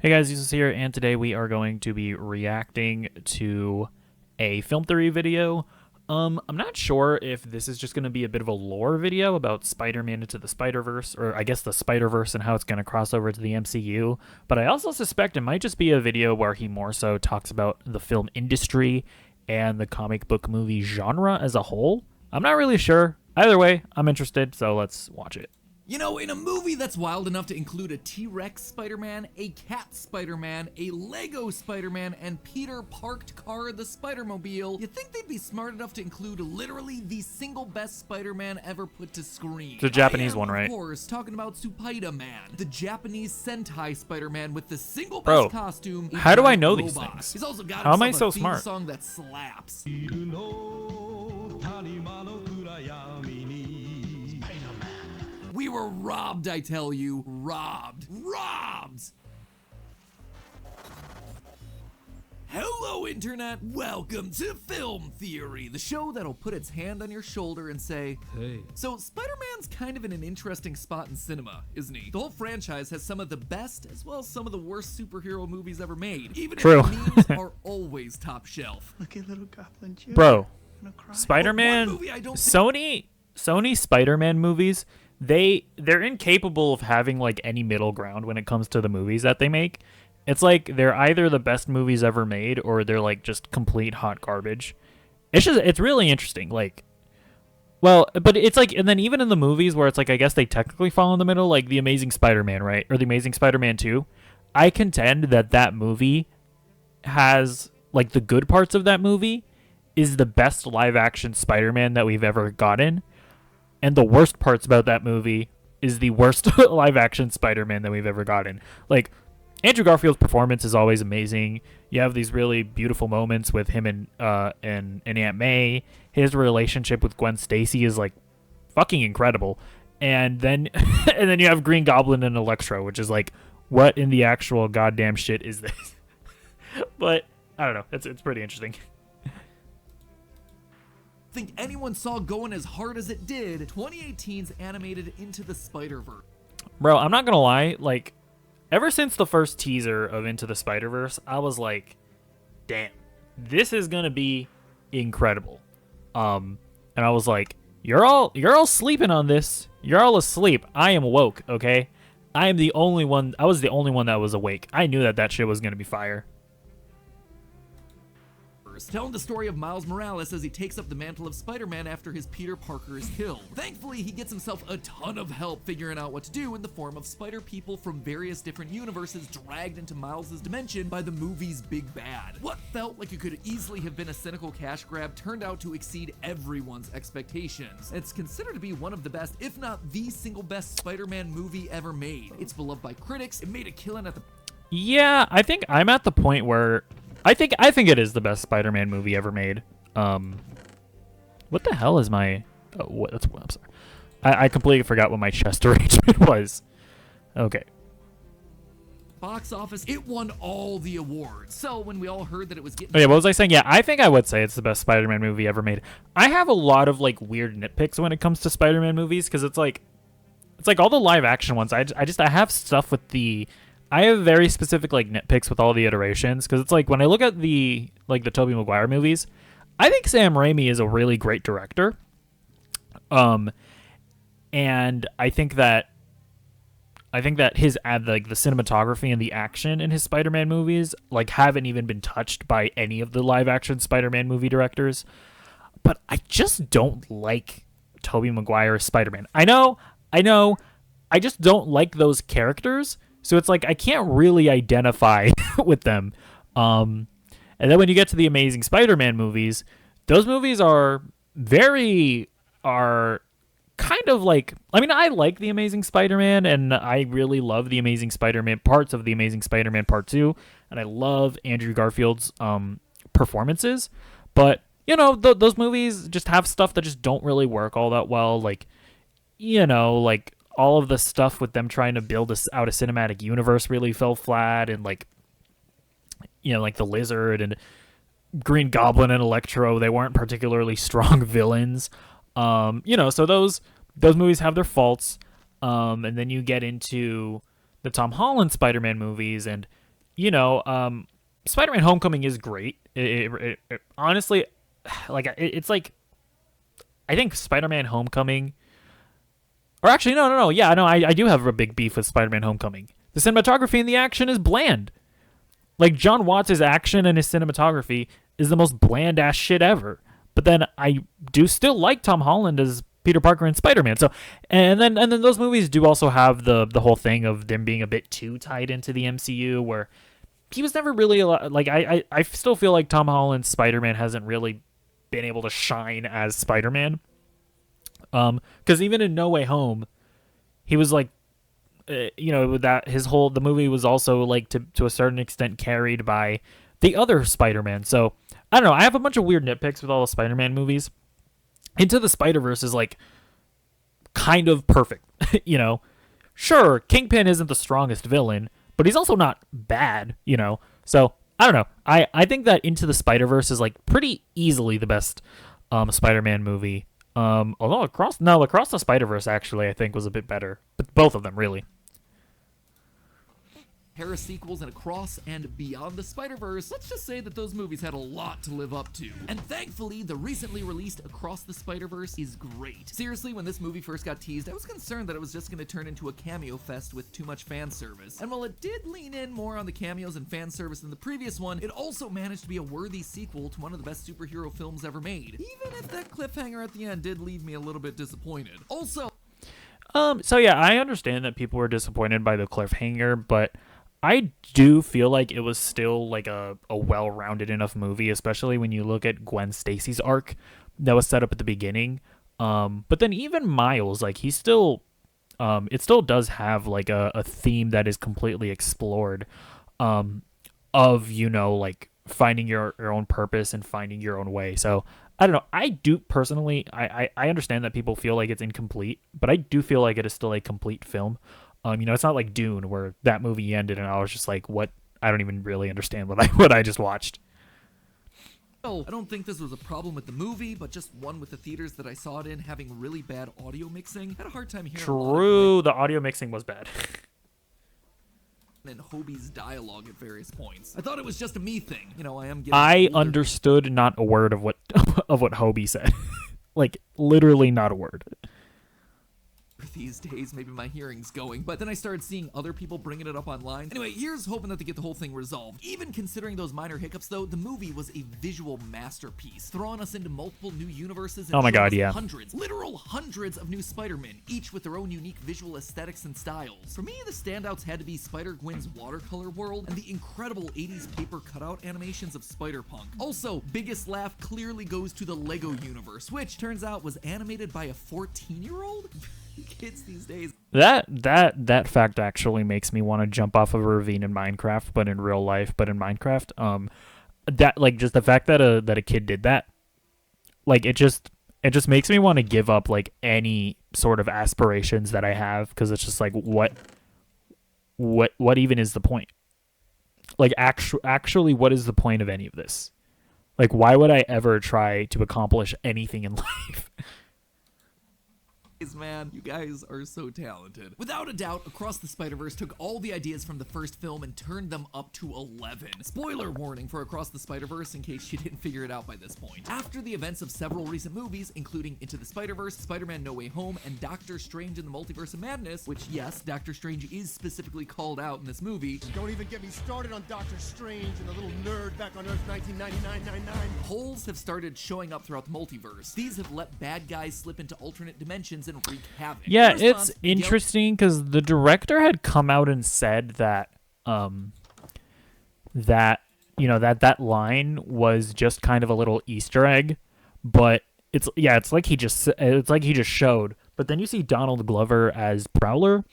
Hey guys, Jesus here, and today we are going to be reacting to a film theory video. I'm not sure if this is just going to be a bit of a lore video about Spider-Man into the Spider-Verse, or I guess the Spider-Verse and how it's going to cross over to the MCU, but I also suspect it might just be a video where he more so talks about the film industry and the comic book movie genre as a whole. I'm not really sure. Either way, I'm interested, so let's watch it. You know, in a movie that's wild enough to include a T-Rex Spider-Man, a Cat Spider-Man, a Lego Spider-Man, and Peter Parked Car the Spider-Mobile, you'd think they'd be smart enough to include literally the single best Spider-Man ever put to screen. It's a Japanese one, right? Of course, talking about Spider-Man, the Japanese Sentai Spider-Man with the single Bro, best costume. how do I know these robot. things? He's also got How am I himself so a theme smart? song that slaps. We were robbed, I tell you. Robbed. Hello, Internet. Welcome to Film Theory, the show that'll put its hand on your shoulder and say, hey. So, Spider-Man's kind of in an interesting spot in cinema, isn't he? The whole franchise has some of the best as well as some of the worst superhero movies ever made. Even True. if memes are always top shelf. Look at little Goblin Joe. Bro, I'm gonna cry. Spider-Man, One movie I don't think- Sony Spider-Man movies, they're incapable of having like any middle ground when it comes to the movies that they make. It's like they're either the best movies ever made or they're like just complete hot garbage. It's really interesting. Like, well, but it's like, and then even in the movies where it's like, I guess they technically fall in the middle, like The Amazing Spider-Man, right? Or The Amazing Spider-Man 2. I contend that movie has, like, the good parts of that movie is the best live action Spider-Man that we've ever gotten. And the worst parts about that movie is the worst live action Spider-Man that we've ever gotten. Like, Andrew Garfield's performance is always amazing. You have these really beautiful moments with him and Aunt May. His relationship with Gwen Stacy is like fucking incredible. And then and then you have Green Goblin and Electro, which is like, what in the actual goddamn shit is this? But I don't know. It's pretty interesting. Think anyone saw going as hard as it did 2018's animated Into the Spider-Verse. Bro, I'm not gonna lie, like, ever since the first teaser of Into the Spider-Verse, I was like, damn, this is gonna be incredible. And I was like, you're all sleeping on this. You're all asleep. I am woke, okay? I was the only one that was awake. I knew that shit was gonna be fire. Telling the story of Miles Morales as he takes up the mantle of Spider-Man after his Peter Parker is killed. Thankfully, he gets himself a ton of help figuring out what to do in the form of spider people from various different universes dragged into Miles' dimension by the movie's big bad. What felt like it could easily have been a cynical cash grab turned out to exceed everyone's expectations. It's considered to be one of the best, if not the single best Spider-Man movie ever made. It's beloved by critics. It made a killing at the... Yeah, I think I'm at the point where I think it is the best Spider-Man movie ever made. What the hell is my? Oh, what? I'm sorry. I completely forgot what my chest arrangement was. Okay. box office. It won all the awards. So when we all heard that it was getting... Oh, yeah, what was I saying? Yeah, I think I would say it's the best Spider-Man movie ever made. I have a lot of like weird nitpicks when it comes to Spider-Man movies because it's like all the live action ones. I have stuff with the... I have very specific like nitpicks with all the iterations because it's like when I look at the Tobey Maguire movies, I think Sam Raimi is a really great director. And I think that his the cinematography and the action in his Spider-Man movies like haven't even been touched by any of the live action Spider-Man movie directors. But I just don't like Tobey Maguire's Spider-Man. I know. I just don't like those characters. So it's like I can't really identify with them. And then when you get to the Amazing Spider-Man movies, those movies are kind of like, I mean, I like The Amazing Spider-Man, and I really love The Amazing Spider-Man, parts of The Amazing Spider-Man Part 2, and I love Andrew Garfield's performances. But, you know, those movies just have stuff that just don't really work all that well. Like, you know, like, all of the stuff with them trying to build out a cinematic universe really fell flat, and like, you know, like the Lizard and Green Goblin and Electro, they weren't particularly strong villains. You know, so those movies have their faults. And then you get into the Tom Holland Spider-Man movies, and you know, Spider-Man: Homecoming is great. Honestly, like it's like I think Spider-Man: Homecoming, or actually no, yeah, no, I do have a big beef with Spider-Man: Homecoming. The cinematography and the action is bland. Like John Watts' action and his cinematography is the most bland ass shit ever. But then I do still like Tom Holland as Peter Parker and Spider-Man. So and then those movies do also have the whole thing of them being a bit too tied into the MCU, where he was never really like I still feel like Tom Holland's Spider-Man hasn't really been able to shine as Spider-Man. Because even in No Way Home, he was like, with that the movie was also like to a certain extent carried by the other Spider-Man. So I don't know. I have a bunch of weird nitpicks with all the Spider-Man movies. Into the Spider-Verse is like kind of perfect. Sure, Kingpin isn't the strongest villain, but he's also not bad. So I don't know. I think that Into the Spider-Verse is like pretty easily the best Spider-Man movie. Although Across the Spider-Verse actually I think was a bit better, but both of them really. Pair of sequels and Across and Beyond the Spider-Verse, let's just say that those movies had a lot to live up to. And thankfully, the recently released Across the Spider-Verse is great. Seriously, when this movie first got teased, I was concerned that it was just going to turn into a cameo fest with too much fan service. And while it did lean in more on the cameos and fan service than the previous one, it also managed to be a worthy sequel to one of the best superhero films ever made. Even if that cliffhanger at the end did leave me a little bit disappointed. Also, so yeah, I understand that people were disappointed by the cliffhanger, but I do feel like it was still like a well-rounded enough movie, especially when you look at Gwen Stacy's arc that was set up at the beginning. But then even Miles, like he still, it still does have like a theme that is completely explored, of like finding your own purpose and finding your own way. So I don't know. I do personally, I understand that people feel like it's incomplete, but I do feel like it is still a complete film. It's not like Dune where that movie ended and I was just like, what? I don't even really understand what I just watched. I don't think this was a problem with the movie, but just one with the theaters that I saw it in having really bad audio mixing. Had a hard time hearing. True, the audio mixing was bad. And Hobie's dialogue at various points. I thought it was just a me thing. I understood not a word of what Hobie said. Like literally not a word. These days, maybe my hearing's going, but then I started seeing other people bringing it up online. Anyway, here's hoping that they get the whole thing resolved. Even considering those minor hiccups, though, the movie was a visual masterpiece, throwing us into multiple new universes and oh my god, yeah, literal hundreds of new Spider-Men, each with their own unique visual aesthetics and styles. For me, the standouts had to be Spider-Gwen's watercolor world and the incredible 80s paper cutout animations of Spider-Punk. Also, biggest laugh clearly goes to the Lego universe, which turns out was animated by a 14-year-old? Kids these days. That fact actually makes me want to jump off of a ravine in Minecraft, but in real life, but in Minecraft. That like just the fact that a kid did that, like it just makes me want to give up like any sort of aspirations that I have, because it's just like what even is the point? Like actually, what is the point of any of this? Like, why would I ever try to accomplish anything in life? Man, you guys are so talented. Without a doubt, Across the Spider-Verse took all the ideas from the first film and turned them up to 11. Spoiler warning for Across the Spider-Verse in case you didn't figure it out by this point. After the events of several recent movies, including Into the Spider-Verse, Spider-Man No Way Home, and Doctor Strange in the Multiverse of Madness, which yes, Doctor Strange is specifically called out in this movie. Don't even get me started on Doctor Strange and the little nerd back on Earth 1999. Holes have started showing up throughout the multiverse. These have let bad guys slip into alternate dimensions and wreak havoc. Yeah, it's interesting because the director had come out and said that that line was just kind of a little Easter egg, but it's like he just showed. But then you see Donald Glover as Prowler,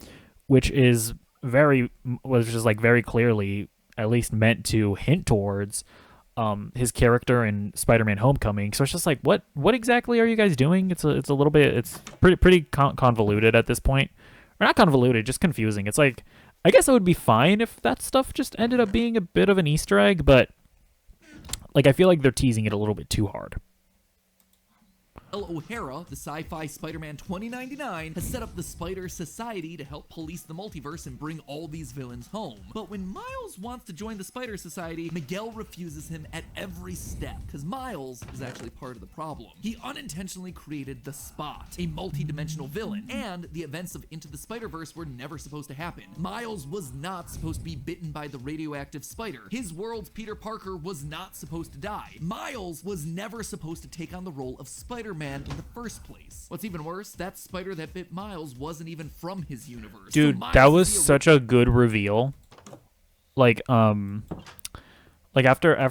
which is very clearly at least meant to hint towards his character in Spider-Man: Homecoming. So it's just like, what exactly are you guys doing? It's a little bit, it's pretty convoluted at this point, or not convoluted, just confusing. It's like, I guess it would be fine if that stuff just ended up being a bit of an Easter egg, but like I feel like they're teasing it a little bit too hard. O'Hara, the sci-fi Spider-Man 2099, has set up the Spider Society to help police the multiverse and bring all these villains home. But when Miles wants to join the Spider Society, Miguel refuses him at every step, because Miles is actually part of the problem. He unintentionally created the Spot, a multi-dimensional villain, and the events of Into the Spider-Verse were never supposed to happen. Miles was not supposed to be bitten by the radioactive spider. His world's Peter Parker was not supposed to die. Miles was never supposed to take on the role of Spider-Man in the first place. What's even worse, that spider that bit Miles wasn't even from his universe. Dude, So that Miles was is the such a good reveal. Like after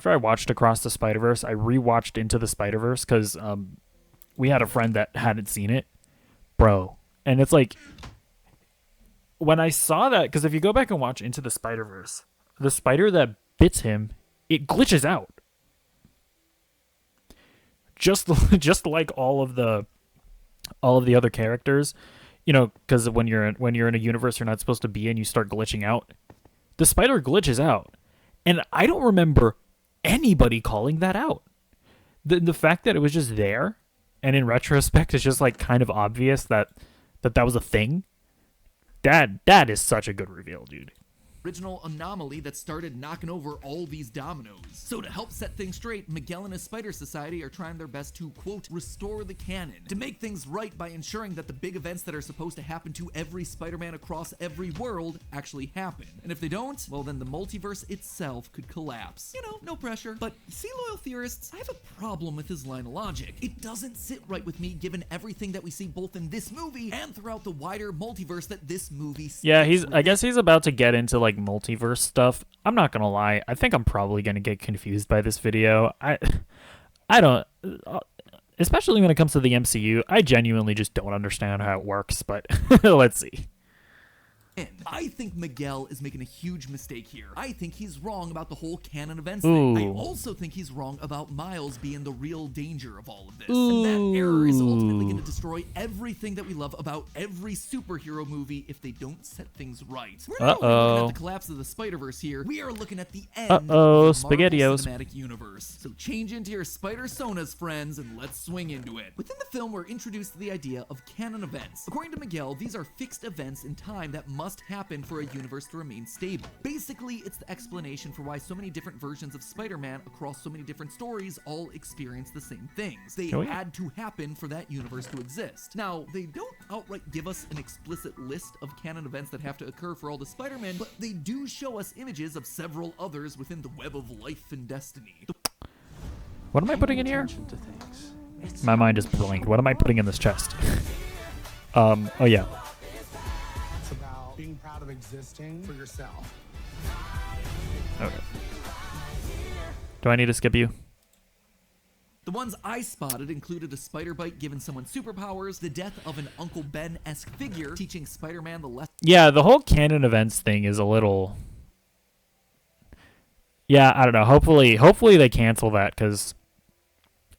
I watched Across the Spider-Verse, I rewatched Into the Spider-Verse because we had a friend that hadn't seen it, bro. And it's like, when I saw that, because if you go back and watch Into the Spider-Verse, the spider that bits him, it glitches out. Just like all of the other characters, you know, because when you're in a universe you're not supposed to be in, you start glitching out. The spider glitches out, and I don't remember anybody calling that out. The fact that it was just there, and in retrospect, it's just like kind of obvious that was a thing. That is such a good reveal, dude. Original anomaly that started knocking over all these dominoes. So to help set things straight, Miguel and his Spider Society are trying their best to, quote, restore the canon, to make things right by ensuring that the big events that are supposed to happen to every Spider-Man across every world actually happen. And if they don't, well then the multiverse itself could collapse. You know, no pressure. But see, loyal theorists, I have a problem with his line of logic. It doesn't sit right with me given everything that we see both in this movie and throughout the wider multiverse that this movie sees. Yeah, I guess he's about to get into like multiverse stuff. I'm not gonna lie, I think I'm probably gonna get confused by this video. I don't, especially when it comes to the MCU, I genuinely just don't understand how it works, but let's see. I think Miguel is making a huge mistake here. I think he's wrong about the whole canon events Ooh. thing. I also think he's wrong about Miles being the real danger of all of this. And that error is ultimately going to destroy everything that we love about every superhero movie if they don't set things right. We're not only looking at the collapse of the Spider-Verse here, we are looking at the end of the Marvel SpaghettiOs. Cinematic Universe. So change into your Spider-Sonas, friends, and let's swing into it. Within the film, we're introduced to the idea of canon events. According to Miguel, these are fixed events in time that must happen for a universe to remain stable. Basically, it's the explanation for why so many different versions of Spider-Man across so many different stories all experience the same things. They had to happen for that universe to exist. Now, they don't outright give us an explicit list of canon events that have to occur for all the Spider-Man, but they do show us images of several others within the web of life and destiny. What am I putting in here? My mind is blank. What am I putting in this chest? Oh yeah. It's about being proud of existing for yourself. Okay. Do I need to skip you? The ones I spotted included a spider bite giving someone superpowers, the death of an Uncle Ben-esque figure teaching Spider-Man the lesson. Yeah, the whole canon events thing is a little... Yeah, I don't know. Hopefully they cancel that, because...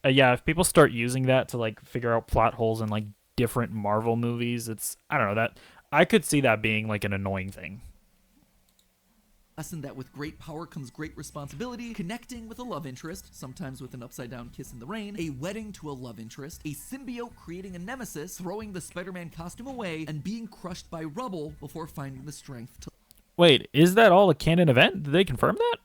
yeah, if people start using that to, like, figure out plot holes in, like, different Marvel movies, it's... I don't know, that... I could see that being, like, an annoying thing. Lesson that with great power comes great responsibility, connecting with a love interest, sometimes with an upside-down kiss in the rain, a wedding to a love interest, a symbiote creating a nemesis, throwing the Spider-Man costume away, and being crushed by rubble before finding the strength to... Wait, is that all a canon event? Did they confirm that?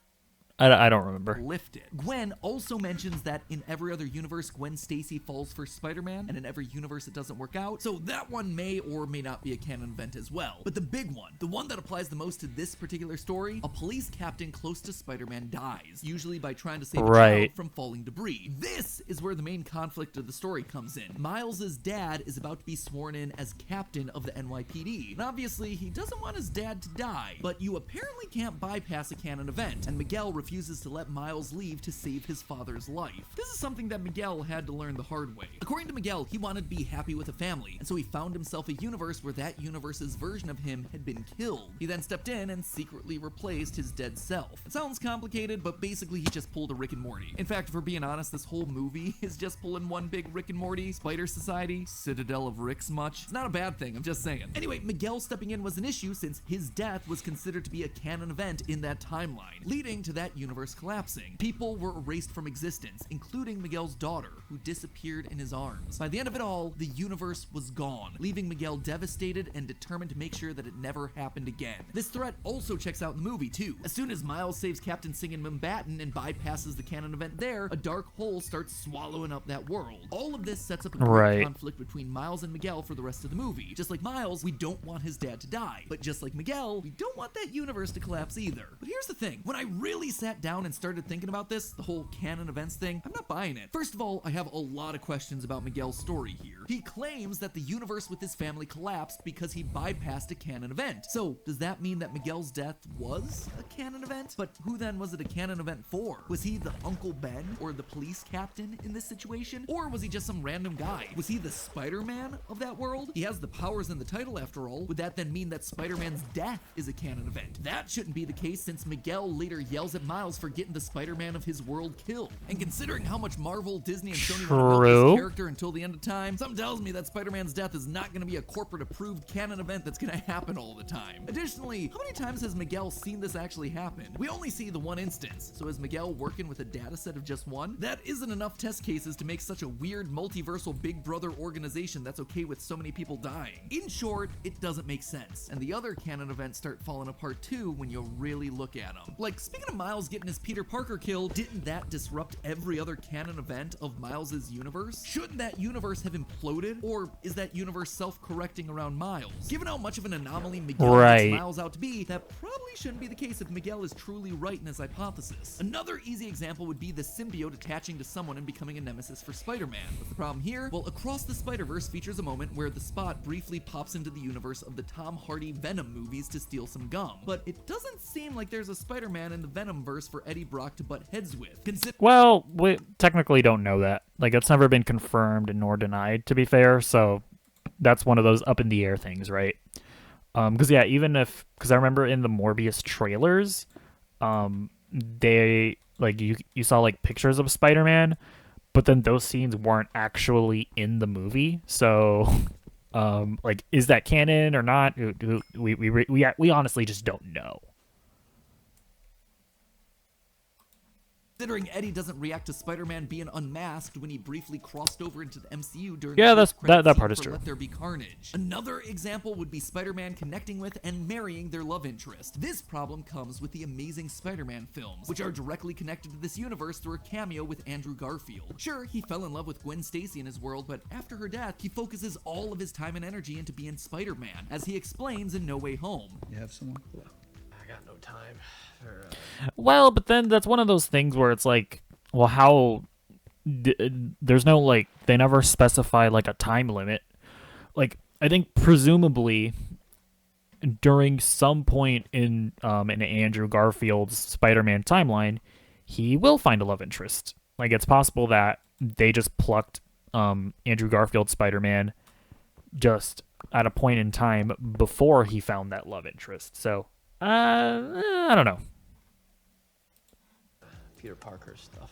I don't remember. Lift it. Gwen also mentions that in every other universe, Gwen Stacy falls for Spider-Man, and in every universe it doesn't work out, so that one may or may not be a canon event as well. But the big one, the one that applies the most to this particular story, a police captain close to Spider-Man dies, usually by trying to save a child from falling debris. This is where the main conflict of the story comes in. Miles' dad is about to be sworn in as captain of the NYPD, and obviously he doesn't want his dad to die, but you apparently can't bypass a canon event, and Miguel refuses to let Miles leave to save his father's life. This is something that Miguel had to learn the hard way. According to Miguel, he wanted to be happy with a family, and so he found himself a universe where that universe's version of him had been killed. He then stepped in and secretly replaced his dead self. It sounds complicated, but basically he just pulled a Rick and Morty. In fact, if we're being honest, this whole movie is just pulling one big Rick and Morty, Spider Society, Citadel of Ricks much. It's not a bad thing, I'm just saying. Anyway, Miguel stepping in was an issue since his death was considered to be a canon event in that timeline, leading to that universe collapsing. People were erased from existence, including Miguel's daughter, who disappeared in his arms. By the end of it all, the universe was gone, leaving Miguel devastated and determined to make sure that it never happened again. This threat also checks out in the movie, too. As soon as Miles saves Captain Singh in Mumbattan and bypasses the canon event there, a dark hole starts swallowing up that world. All of this sets up a great conflict between Miles and Miguel for the rest of the movie. Just like Miles, we don't want his dad to die. But just like Miguel, we don't want that universe to collapse either. But here's the thing. When I really sat down and started thinking about this, the whole canon events thing, I'm not buying it. First of all, I have a lot of questions about Miguel's story here. He claims that the universe with his family collapsed because he bypassed a canon event. So, does that mean that Miguel's death was a canon event? But who then was it a canon event for? Was he the Uncle Ben or the police captain in this situation? Or was he just some random guy? Was he the Spider-Man of that world? He has the powers in the title after all. Would that then mean that Spider-Man's death is a canon event? That shouldn't be the case since Miguel later yells at Miles for getting the Spider-Man of his world killed. And considering how much Marvel, Disney, and Sony want to milk this character until the end of time, something tells me that Spider-Man's death is not going to be a corporate-approved canon event that's going to happen all the time. Additionally, how many times has Miguel seen this actually happen? We only see the one instance, so is Miguel working with a data set of just one? That isn't enough test cases to make such a weird multiversal Big Brother organization that's okay with so many people dying. In short, it doesn't make sense, and the other canon events start falling apart too when you really look at them. Like, speaking of Miles getting his Peter Parker killed, didn't that disrupt every other canon event of Miles's universe? Shouldn't that universe have imploded, or is that universe self-correcting around Miles? Given how much of an anomaly Miguel makes Miles out to be, that probably shouldn't be the case if Miguel is truly right in his hypothesis. Another easy example would be the symbiote attaching to someone and becoming a nemesis for Spider-Man. What's the problem here? Well, Across the Spider-Verse features a moment where the Spot briefly pops into the universe of the Tom Hardy Venom movies to steal some gum, but it doesn't seem like there's a Spider-Man in the Venom-verse for Eddie Brock to butt heads with. Well, we technically don't know that. Like, it's never been confirmed nor denied, to be fair, so that's one of those up in the air things, right? Because I remember in the Morbius trailers, they, like, you saw, like, pictures of Spider-Man, but then those scenes weren't actually in the movie, so, like, is that canon or not? We honestly just don't know. Considering Eddie doesn't react to Spider-Man being unmasked when he briefly crossed over into the MCU during that part is true. Let There Be Carnage. Another example would be Spider-Man connecting with and marrying their love interest. This problem comes with the Amazing Spider-Man films, which are directly connected to this universe through a cameo with Andrew Garfield. Sure, he fell in love with Gwen Stacy in his world, but after her death, he focuses all of his time and energy into being Spider-Man, as he explains in No Way Home. You have someone? I got no time. Well, but then that's one of those things where it's like, well, how there's no, like, they never specify like a time limit. Like, I think presumably during some point in Andrew Garfield's Spider-Man timeline, he will find a love interest. Like, it's possible that they just plucked Andrew Garfield's Spider-Man just at a point in time before he found that love interest. So I don't know. Peter Parker stuff.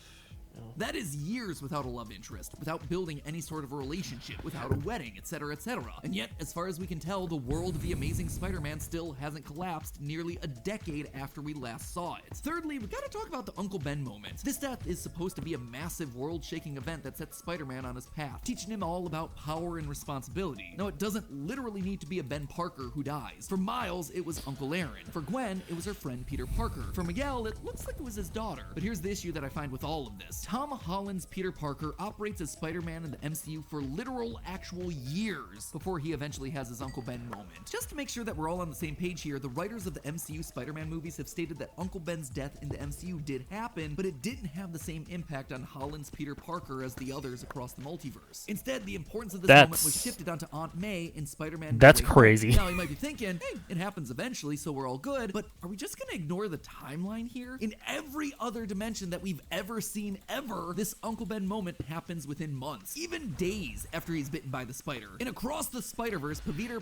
That is years without a love interest, without building any sort of a relationship, without a wedding, etc., etc. And yet, as far as we can tell, the world of the Amazing Spider-Man still hasn't collapsed nearly a decade after we last saw it. Thirdly, we gotta talk about the Uncle Ben moment. This death is supposed to be a massive world-shaking event that sets Spider-Man on his path, teaching him all about power and responsibility. Now, it doesn't literally need to be a Ben Parker who dies. For Miles, it was Uncle Aaron. For Gwen, it was her friend Peter Parker. For Miguel, it looks like it was his daughter. But here's the issue that I find with all of this. Tom Holland's Peter Parker operates as Spider-Man in the MCU for literal actual years before he eventually has his Uncle Ben moment. Just to make sure that we're all on the same page here, the writers of the MCU Spider-Man movies have stated that Uncle Ben's death in the MCU did happen, but it didn't have the same impact on Holland's Peter Parker as the others across the multiverse. Instead, the importance of this moment was shifted onto Aunt May in Spider-Man. That's crazy. Now, you might be thinking, hey, it happens eventually, so we're all good, but are we just gonna ignore the timeline here? In every other dimension that we've ever seen ever, this Uncle Ben moment happens within months, even days after he's bitten by the spider. And Across the Spider-Verse, Peter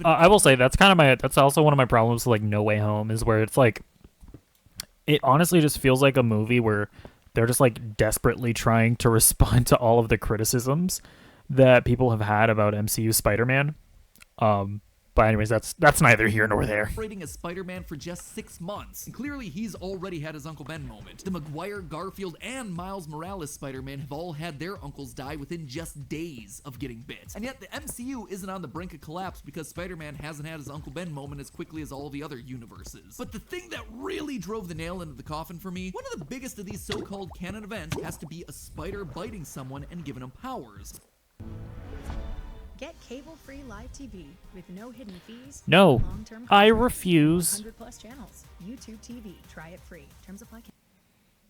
I will say that's also one of my problems with, like, No Way Home, is where it's like, it honestly just feels like a movie where they're just, like, desperately trying to respond to all of the criticisms that people have had about MCU Spider-Man. But anyways, that's neither here nor there. Operating as Spider-Man for just 6 months. And clearly, he's already had his Uncle Ben moment. The Maguire, Garfield, and Miles Morales Spider-Man have all had their uncles die within just days of getting bit. And yet, the MCU isn't on the brink of collapse because Spider-Man hasn't had his Uncle Ben moment as quickly as all the other universes. But the thing that really drove the nail into the coffin for me, one of the biggest of these so-called canon events has to be a spider biting someone and giving them powers. Get cable-free live TV with no hidden fees. No, long-term I contract, refuse. 100 plus channels. YouTube TV. Try it free. Terms apply.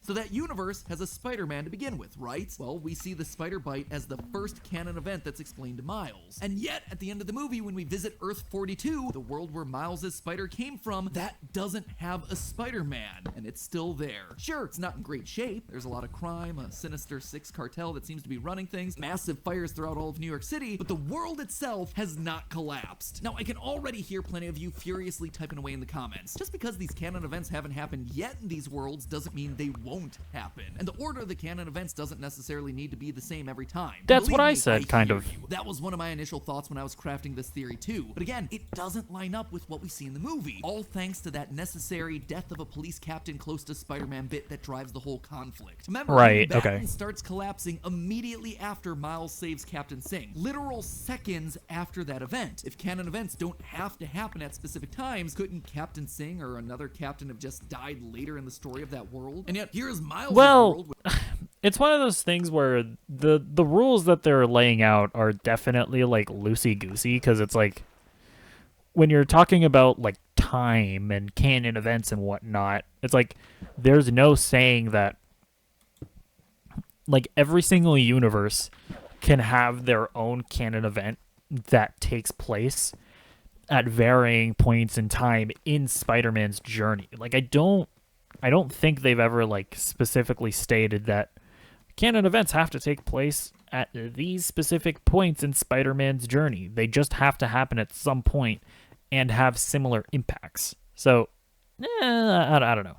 So that universe has a Spider-Man to begin with, right? Well, we see the spider bite as the first canon event that's explained to Miles. And yet, at the end of the movie, when we visit Earth 42, the world where Miles' spider came from, that doesn't have a Spider-Man, and it's still there. Sure, it's not in great shape. There's a lot of crime, a sinister six cartel that seems to be running things, massive fires throughout all of New York City, but the world itself has not collapsed. Now, I can already hear plenty of you furiously typing away in the comments. Just because these canon events haven't happened yet in these worlds doesn't mean they won't happen. And the order of the canon events doesn't necessarily need to be the same every time. That's Believe what I me, said, kind hear of. you. That was one of my initial thoughts when I was crafting this theory too. But again, it doesn't line up with what we see in the movie. All thanks to that necessary death of a police captain close to Spider-Man bit that drives the whole conflict. Remember, Right, Manhattan okay. starts collapsing immediately after Miles saves Captain Singh. Literal seconds after that event. If canon events don't have to happen at specific times, couldn't Captain Singh or another captain have just died later in the story of that world? And yet, here's Miles' Well, world with it's one of those things where the rules that they're laying out are definitely like loosey-goosey, because it's like when you're talking about like time and canon events and whatnot, it's like there's no saying that like every single universe can have their own canon event that takes place at varying points in time in Spider-Man's journey. Like I don't think they've ever like specifically stated that canon events have to take place at these specific points in Spider-Man's journey. They just have to happen at some point and have similar impacts. So, I don't know.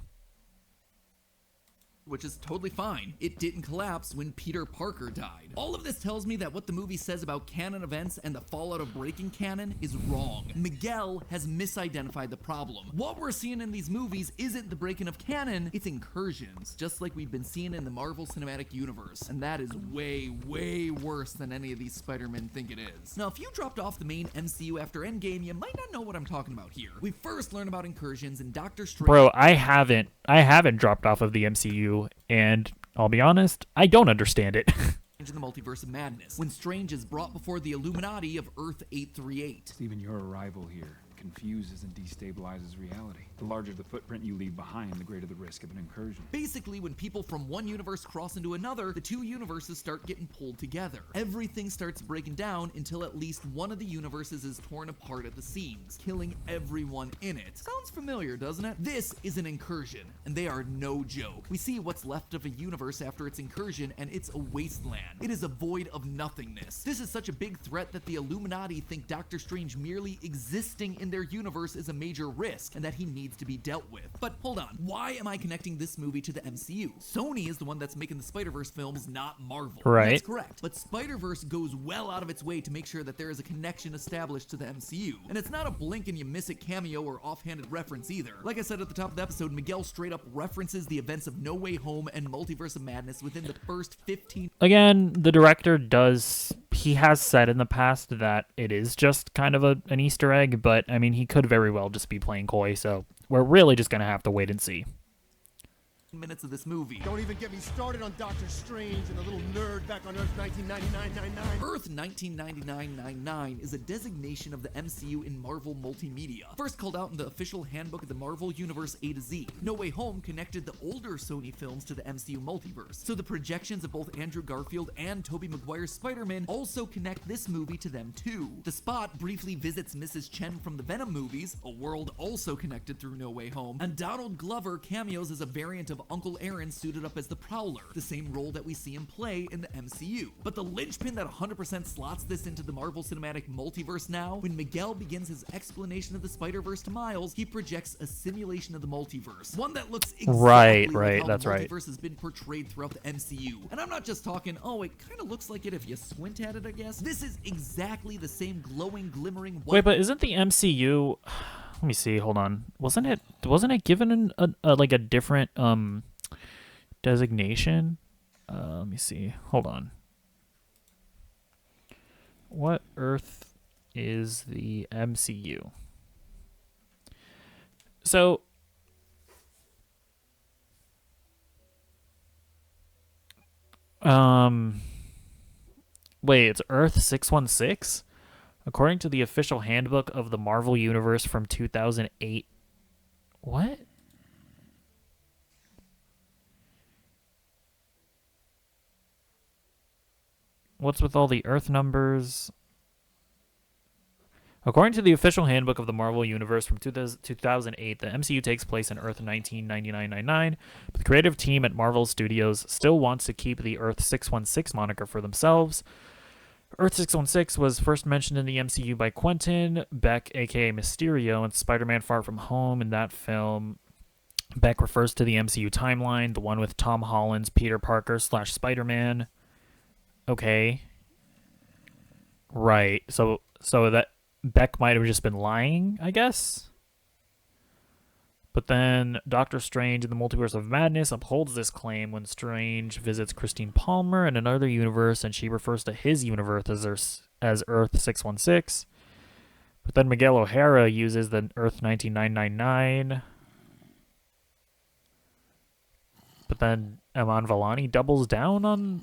which is totally fine. It didn't collapse when Peter Parker died. All of this tells me that what the movie says about canon events and the fallout of breaking canon is wrong. Miguel has misidentified the problem. What we're seeing in these movies isn't the breaking of canon, it's incursions, just like we've been seeing in the Marvel Cinematic Universe. And that is way, way worse than any of these Spider-Men think it is. Now, if you dropped off the main MCU after Endgame, you might not know what I'm talking about here. We first learn about incursions in Doctor Strange. Bro, I haven't dropped off of the MCU, and I'll be honest, I don't understand it. In the Multiverse of Madness, when Strange is brought before the Illuminati of Earth 838. Even your arrival here confuses and destabilizes reality. The larger the footprint you leave behind, the greater the risk of an incursion. Basically, when people from one universe cross into another, the two universes start getting pulled together. Everything starts breaking down until at least one of the universes is torn apart at the seams, killing everyone in it. Sounds familiar, doesn't it? This is an incursion, and they are no joke. We see what's left of a universe after its incursion, and it's a wasteland. It is a void of nothingness. This is such a big threat that the Illuminati think Doctor Strange merely existing in their universe is a major risk, and that he needs to be dealt with. But hold on, why am I connecting this movie to the MCU? Sony is the one that's making the Spider-Verse films, not Marvel. Right. That's correct. But Spider-Verse goes well out of its way to make sure that there is a connection established to the MCU. And it's not a blink and you miss it cameo or offhanded reference either. Like I said at the top of the episode, Miguel straight up references the events of No Way Home and Multiverse of Madness within the first 15. Again, the director he has said in the past that it is just kind of an Easter egg, but I mean, he could very well just be playing coy, so we're really just gonna have to wait and see. Minutes of this movie. Don't even get me started on Doctor Strange and the little nerd back on Earth 1999-99. Earth 1999-99 is a designation of the MCU in Marvel multimedia. First called out in the official handbook of the Marvel Universe A to Z. No Way Home connected the older Sony films to the MCU multiverse, so the projections of both Andrew Garfield and Tobey Maguire's Spider-Man also connect this movie to them too. The Spot briefly visits Mrs. Chen from the Venom movies, a world also connected through No Way Home, and Donald Glover cameos as a variant of of Uncle Aaron suited up as the Prowler, the same role that we see him play in the MCU. But the linchpin that 100% slots this into the Marvel Cinematic Multiverse now, when Miguel begins his explanation of the Spider-Verse to Miles, he projects a simulation of the multiverse, one that looks exactly Right, like how that's the right. multiverse has been portrayed throughout the MCU. And I'm not just talking, oh, it kind of looks like it if you squint at it, I guess. This is exactly the same glowing, glimmering white. Wait, but isn't the MCU? Let me see. Hold on. Wasn't it given like a different designation? Let me see. Hold on. What Earth is the MCU? So wait, it's Earth 616? According to the official handbook of the Marvel Universe from 2008. What? What's with all the Earth numbers? According to the official handbook of the Marvel Universe from 2008, the MCU takes place in Earth 199999, but the creative team at Marvel Studios still wants to keep the Earth 616 moniker for themselves. Earth 616 was first mentioned in the MCU by Quentin Beck, aka Mysterio, in Spider-Man Far From Home. In that film, Beck refers to the MCU timeline, the one with Tom Holland's Peter Parker / Spider-Man. Okay. Right. So that Beck might have just been lying, I guess. But then Doctor Strange in the Multiverse of Madness upholds this claim when Strange visits Christine Palmer in another universe, and she refers to his universe as Earth 616. But then Miguel O'Hara uses the Earth 19999. But then Eman Vellani doubles down on...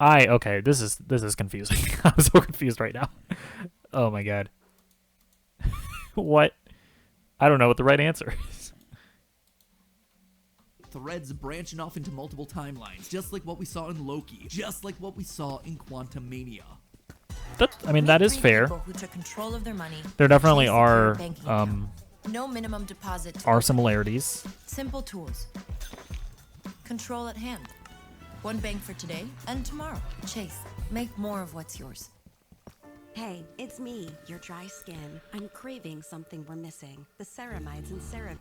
Okay, this is confusing. I'm so confused right now. Oh my god. What? I don't know what the right answer is. Threads branching off into multiple timelines, just like what we saw in Loki, just like what we saw in Quantumania. That is fair. Who took control of their money, There definitely changed their are banking account. No minimum deposit. are similarities. Simple tools. Control at hand. One bank for today and tomorrow. Chase, make more of what's yours. Hey, it's me, your dry skin. I'm craving something we're missing. The ceramides and CeraVe.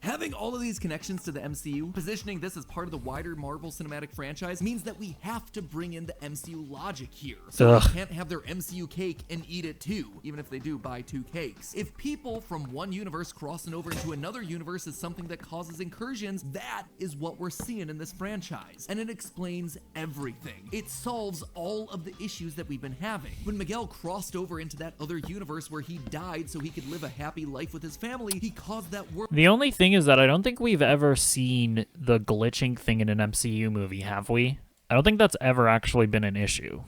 Having all of these connections to the MCU, positioning this as part of the wider Marvel Cinematic franchise, means that we have to bring in the MCU logic here. So they can't have their MCU cake and eat it too, even if they do buy 2 cakes. If people from one universe crossing over into another universe is something that causes incursions, that is what we're seeing in this franchise. And it explains everything. It solves all of the issues that we've been having. When Miguel crossed over into that other universe where he died so he could live a happy life with his family, he caused that world... The only thing is that I don't think we've ever seen the glitching thing in an MCU movie, have we? I don't think that's ever actually been an issue.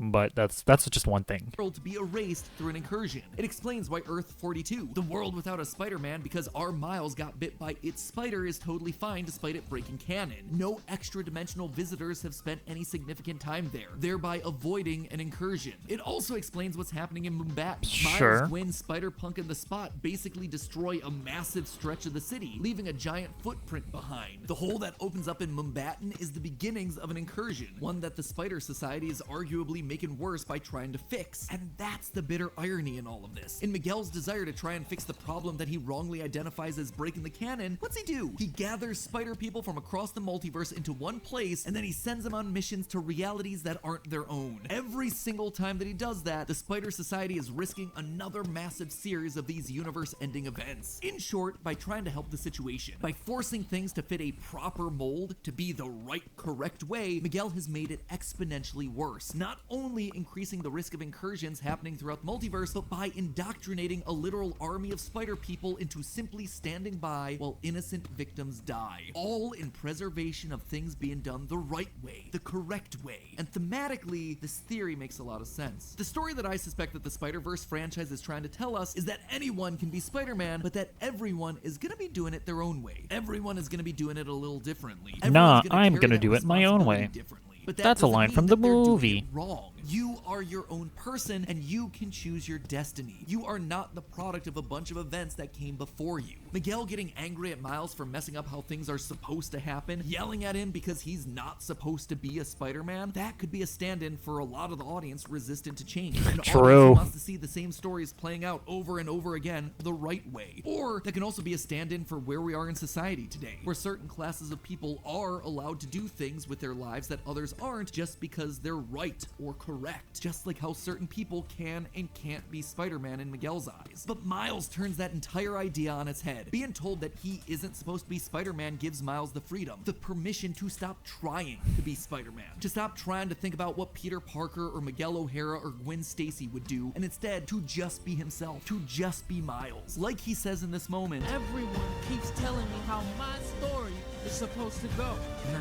But that's just one thing. ...to be erased through an incursion. It explains why Earth 42, the world without a Spider-Man because our Miles got bit by its spider, is totally fine despite it breaking canon. No extra-dimensional visitors have spent any significant time there, thereby avoiding an incursion. It also explains what's happening in Mumbat. Sure. Miles, Gwen, Spider-Punk, and the Spot basically destroy a massive stretch of the city, leaving a giant footprint behind. The hole that opens up in Mumbatten is the beginnings of an incursion, one that the Spider Society is arguably making worse by trying to fix. And that's the bitter irony in all of this. In Miguel's desire to try and fix the problem that he wrongly identifies as breaking the canon, what's he do? He gathers spider people from across the multiverse into one place, and then he sends them on missions to realities that aren't their own. Every single time that he does that, the Spider Society is risking another massive series of these universe-ending events. In short, by trying to help the situation, by forcing things to fit a proper mold, to be the right, correct way, Miguel has made it exponentially worse. Not only increasing the risk of incursions happening throughout the multiverse, but by indoctrinating a literal army of spider people into simply standing by while innocent victims die. All in preservation of things being done the right way, the correct way. And thematically, this theory makes a lot of sense. The story that I suspect that the Spider-Verse franchise is trying to tell us is that anyone can be Spider-Man, but that everyone is gonna be doing it their own way. Everyone is gonna be doing it a little differently. Nah, Everyone's I'm carry gonna that do it my own way. responsibility differently. But That's a doesn't line mean from that the they're doing movie. it wrong. You are your own person, and you can choose your destiny. You are not the product of a bunch of events that came before you. Miguel getting angry at Miles for messing up how things are supposed to happen, yelling at him because he's not supposed to be a Spider-Man, that could be a stand-in for a lot of the audience resistant to change. An audience who wants to see the same stories playing out over and over again the right way. Or that can also be a stand-in for where we are in society today, where certain classes of people are allowed to do things with their lives that others aren't just because they're right or correct. Just like how certain people can and can't be Spider-Man in Miguel's eyes. But Miles turns that entire idea on its head. Being told that he isn't supposed to be Spider-Man gives Miles the freedom, the permission to stop trying to be Spider-Man, to stop trying to think about what Peter Parker or Miguel O'Hara or Gwen Stacy would do, and instead to just be himself, to just be Miles. Like he says in this moment, everyone keeps telling me how my story is supposed to go. Nah,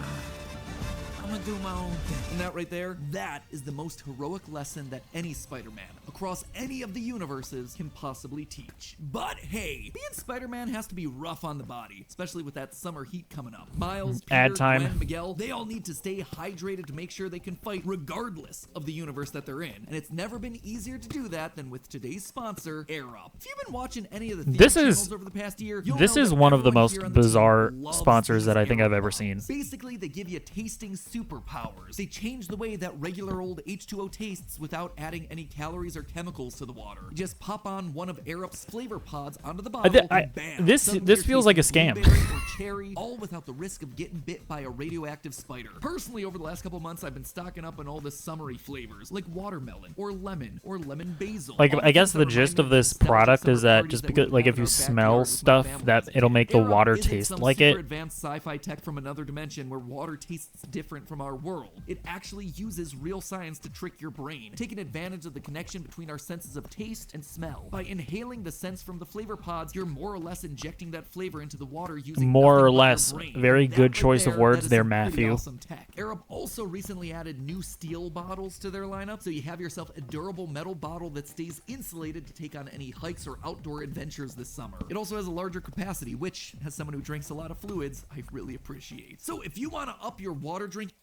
I'm gonna do my own thing. And that right there, that is the most heroic lesson that any Spider-Man across any of the universes can possibly teach. But hey, being Spider-Man has to be rough on the body, especially with that summer heat coming up. Miles, Peter, Gwen, Miguel, they all need to stay hydrated to make sure they can fight regardless of the universe that they're in. And it's never been easier to do that than with today's sponsor, Air Up. If you've been watching any of the channels over the past year, this is one of the most bizarre sponsors that I think I've ever seen. Basically, they give you tasting superpowers. They change the way that regular old H2O tastes without adding any calories or chemicals to the water. You just pop on one of Air Up's flavor pods onto the bottle, and bam! This feels like a scam. Or cherry, all without the risk of getting bit by a radioactive spider. Personally, over the last couple months, I've been stocking up on all the summery flavors, like watermelon, or lemon basil. Like, I guess the gist of this product is that just because, like, if you smell stuff, that it'll make the water taste like it. Advanced sci-fi tech from another dimension where water tastes different from our world. It actually uses real science to trick your brain, taking advantage of the connection between our senses of taste and smell. By inhaling the scents from the flavor pods, you're more or less injecting that flavor into the water using more or less. Very good choice of words there, Matthew. Awesome tech. Air Up also recently added new steel bottles to their lineup, so you have yourself a durable metal bottle that stays insulated to take on any hikes or outdoor adventures this summer. It also has a larger capacity, which, as someone who drinks a lot of fluids, I really appreciate. So if you want to up your water drinking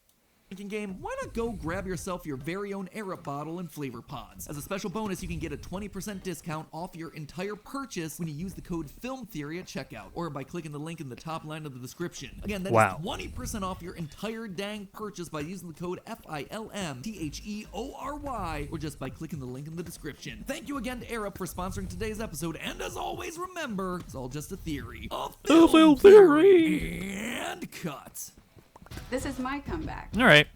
game, why not go grab yourself your very own Air Up bottle and flavor pods. As a special bonus, you can get a 20% discount off your entire purchase when you use the code FilmTheory at checkout, or by clicking the link in the top line of the description. Again, that is 20% off your entire dang purchase by using the code FILMTHEORY, or just by clicking the link in the description. Thank you again to Air Up for sponsoring today's episode, and as always, remember, it's all just a theory. A film theory! And cut. This is my comeback. All right.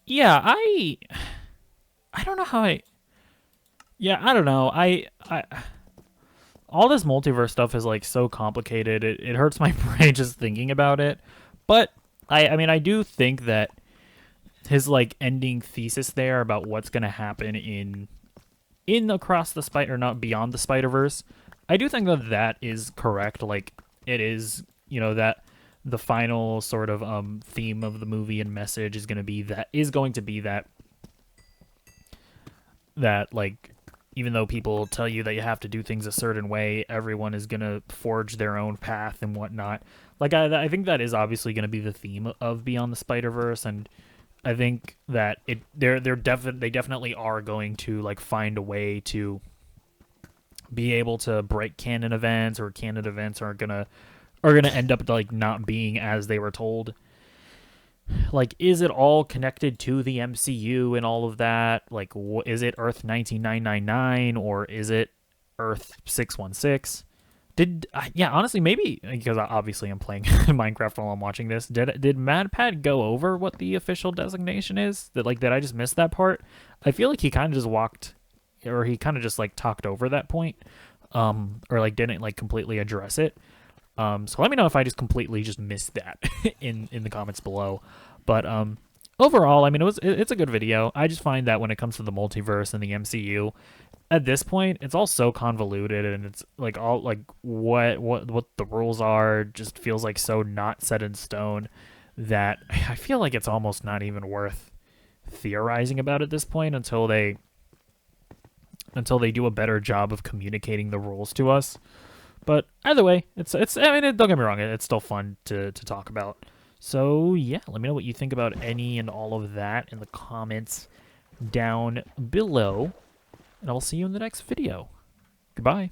Yeah, I don't know how I don't know. I all this multiverse stuff is like so complicated. It hurts my brain just thinking about it. But I mean, I do think that his like ending thesis there about what's going to happen in Across the Spider, or not Beyond the Spider-Verse, I do think that is correct. Like, it is, you know, that the final sort of theme of the movie and message is going to be that like, even though people tell you that you have to do things a certain way, everyone is going to forge their own path and whatnot. Like, I think that is obviously going to be the theme of Beyond the Spider-Verse, and I think that they definitely are going to like find a way to be able to break canon events, or canon events are gonna end up like not being as they were told. Like, is it all connected to the MCU and all of that? Like, is it Earth 19999 or is it Earth 616? Honestly, maybe, because obviously I'm playing Minecraft while I'm watching this. Did MadPad go over what the official designation is? Did I just missed that part? I feel like he kind of just talked over that point, or like didn't like completely address it. So let me know if I just completely just missed that in the comments below. But overall, I mean, it's a good video. I just find that when it comes to the multiverse and the MCU, at this point, it's all so convoluted, and it's like all like what the rules are just feels like so not set in stone that I feel like it's almost not even worth theorizing about at this point until they do a better job of communicating the rules to us. But either way, it's I mean, don't get me wrong, it's still fun to talk about. So yeah, let me know what you think about any and all of that in the comments down below, and I'll see you in the next video. Goodbye.